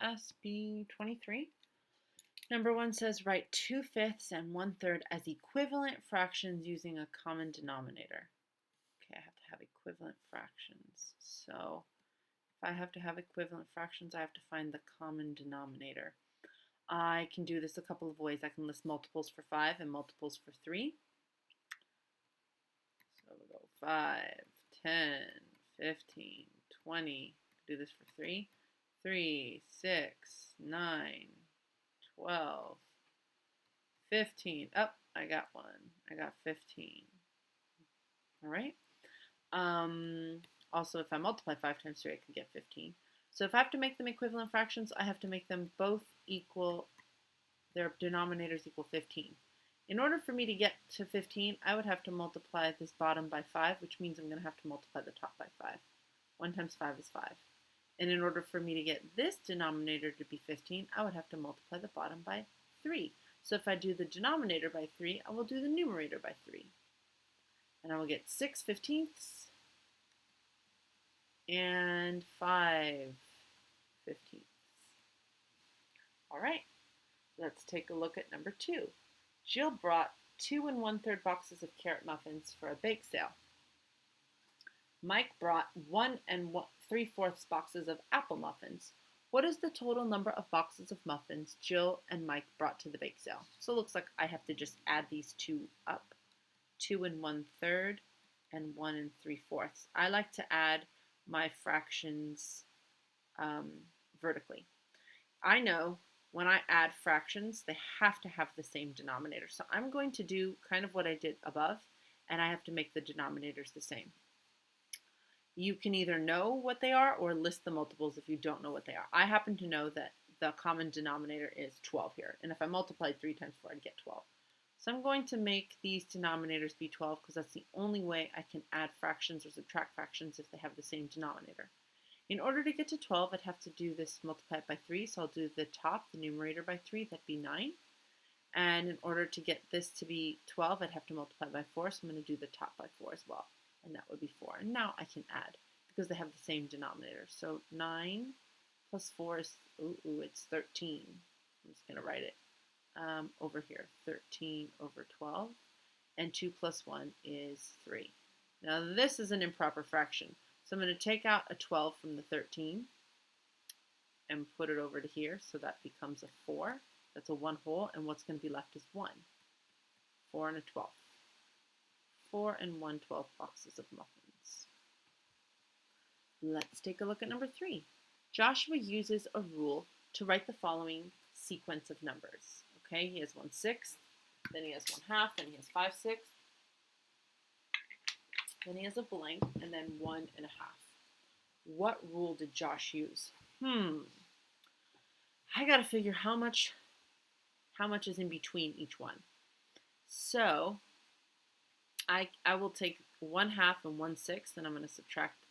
SB23. Number 1 says write 2/5 and 1/3 as equivalent fractions using a common denominator. Okay, I have to have equivalent fractions. So if I have to have equivalent fractions, I have to find the common denominator. I can do this a couple of ways. I can list multiples for 5 and multiples for 3. So we'll go 5, 10, 15, 20. Do this for 3. 3, 6, 9, 12, 15. Oh, I got one. I got 15. All right. Also, if I multiply 5 times 3, I can get 15. So if I have to make them equivalent fractions, I have to make them both equal, their denominators equal 15. In order for me to get to 15, I would have to multiply this bottom by 5, which means I'm going to have to multiply the top by 5. 1 times 5 is 5. And in order for me to get this denominator to be 15, I would have to multiply the bottom by 3. So if I do the denominator by 3, I will do the numerator by 3. And I will get 6/15 and 5/15. All right, let's take a look at number 2. Jill brought 2 1/3 boxes of carrot muffins for a bake sale. Mike brought 1 3/4 boxes of apple muffins. What is the total number of boxes of muffins Jill and Mike brought to the bake sale? So it looks like I have to just add these two up. 2 1/3 and 1 3/4. I like to add my fractions vertically. I know when I add fractions, they have to have the same denominator. So I'm going to do kind of what I did above, and I have to make the denominators the same. You can either know what they are or list the multiples if you don't know what they are. I happen to know that the common denominator is 12 here, and if I multiplied 3 times 4, I'd get 12. So I'm going to make these denominators be 12 because that's the only way I can add fractions or subtract fractions if they have the same denominator. In order to get to 12, I'd have to do this multiplied by 3, so I'll do the top, the numerator by 3, that'd be 9. And in order to get this to be 12, I'd have to multiply by 4, so I'm going to do the top by 4 as well, and that would be 4. And now I can add because they have the same denominator. So 9 plus 4 is, it's 13. I'm just going to write it over here, 13 over 12, and 2 plus 1 is 3. Now this is an improper fraction, so I'm going to take out a 12 from the 13 and put it over to here, so that becomes a 4. That's a 1 whole, and what's going to be left is 1. 4 and a 12. 4 and 1/12 boxes of muffins. Let's take a look at number 3. Joshua uses a rule to write the following sequence of numbers. Okay, he has 1/6, then he has 1/2, then he has 5/6, then he has a blank, and then 1 1/2. What rule did Josh use? I gotta figure how much is in between each one. So I will take 1/2 and 1/6, and I'm going to subtract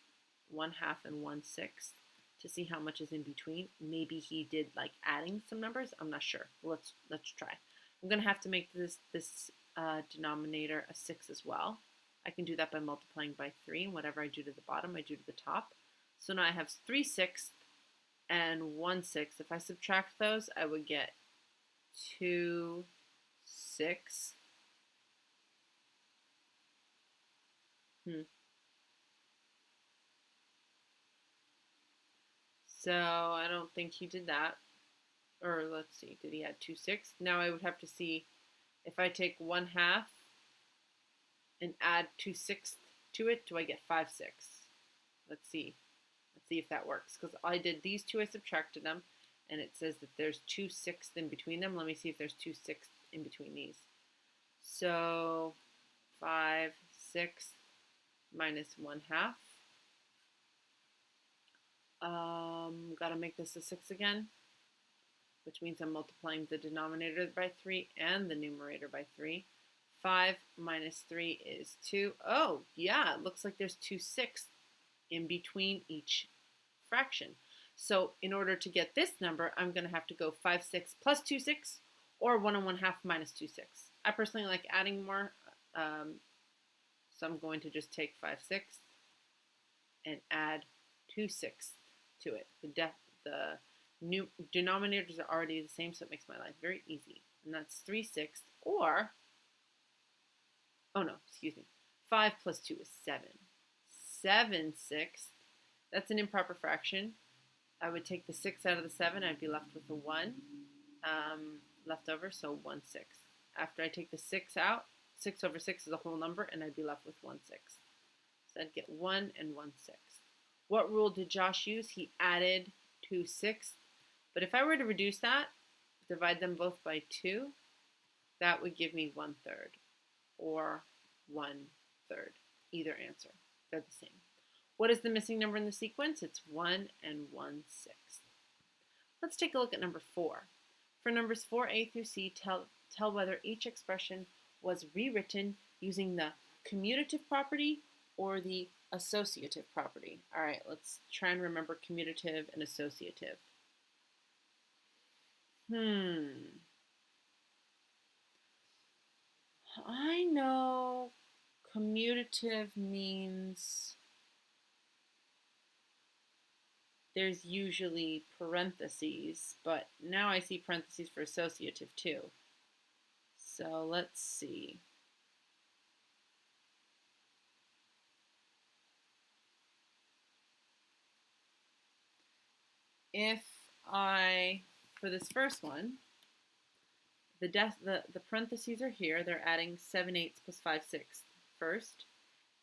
1/2 and 1/6 to see how much is in between. Maybe he did like adding some numbers. I'm not sure. Let's try. I'm going to have to make this denominator a 6 as well. I can do that by multiplying by 3, and whatever I do to the bottom, I do to the top. So now I have 3/6 and 1/6. If I subtract those, I would get 2/6. So I don't think he did that. Or let's see, did he add 2/6? Now I would have to see if I take 1/2 and add 2/6 to it, do I get 5/6? Let's see. Let's see if that works. Because I did these two, I subtracted them, and it says that there's 2/6 in between them. Let me see if there's 2/6 in between these. So 5/6 minus 1/2. Gotta make this a 6 again, which means I'm multiplying the denominator by 3 and the numerator by 3. 5 minus 3 is 2. Oh, yeah, it looks like there's 2/6 in between each fraction. So in order to get this number, I'm going to have to go 5/6 plus 2/6 or 1 1/2 minus 2/6. I personally like adding more, so I'm going to just take 5/6 and add 2/6 to it. The New denominators are already the same, so it makes my life very easy. And that's 3/6, or, oh no, excuse me, 5 plus 2 is 7. 7/6, that's an improper fraction. I would take the 6 out of the 7, I'd be left with a 1 left over, so 1/6. After I take the 6 out, 6 over 6 is a whole number, and I'd be left with 1/6. So I'd get 1 and 1/6. What rule did Josh use? He added 2/6. But if I were to reduce that, divide them both by 2, that would give me 1/3 or 1/3. Either answer. They're the same. What is the missing number in the sequence? It's 1 and 1/6. Let's take a look at number 4. For numbers 4a through c, tell whether each expression was rewritten using the commutative property or the associative property. All right, let's try and remember commutative and associative. I know commutative means there's usually parentheses, but now I see parentheses for associative too. So let's see. If I, for this first one, the parentheses are here. They're adding 7/8 plus 5/6 first.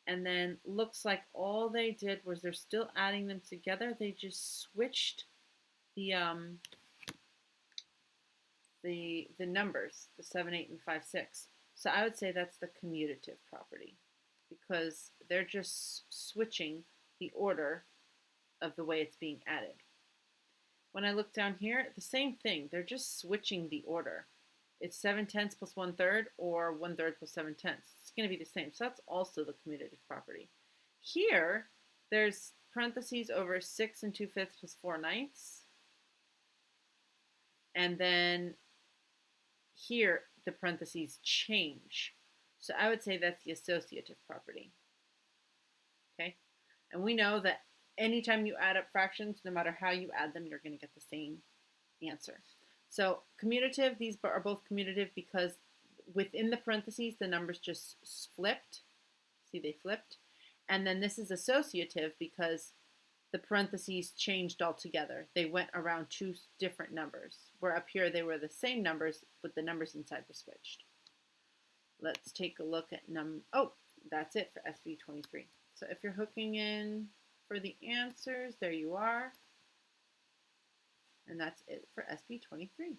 And then looks like all they did was they're still adding them together. They just switched the numbers, the 7/8 and 5/6. So I would say that's the commutative property because they're just switching the order of the way it's being added. When I look down here, the same thing. They're just switching the order. It's 7/10 plus 1/3 or 1/3 plus 7/10. It's going to be the same. So that's also the commutative property. Here, there's parentheses over 6 2/5 plus 4/9. And then here, the parentheses change. So I would say that's the associative property. Okay? And we know that anytime you add up fractions, no matter how you add them, you're going to get the same answer. So commutative, these are both commutative because within the parentheses, the numbers just flipped. See, they flipped. And then this is associative because the parentheses changed altogether. They went around 2 different numbers, where up here they were the same numbers, but the numbers inside were switched. Let's take a look at that's it for SB23. So if you're hooking in for the answers, there you are. And that's it for SB23.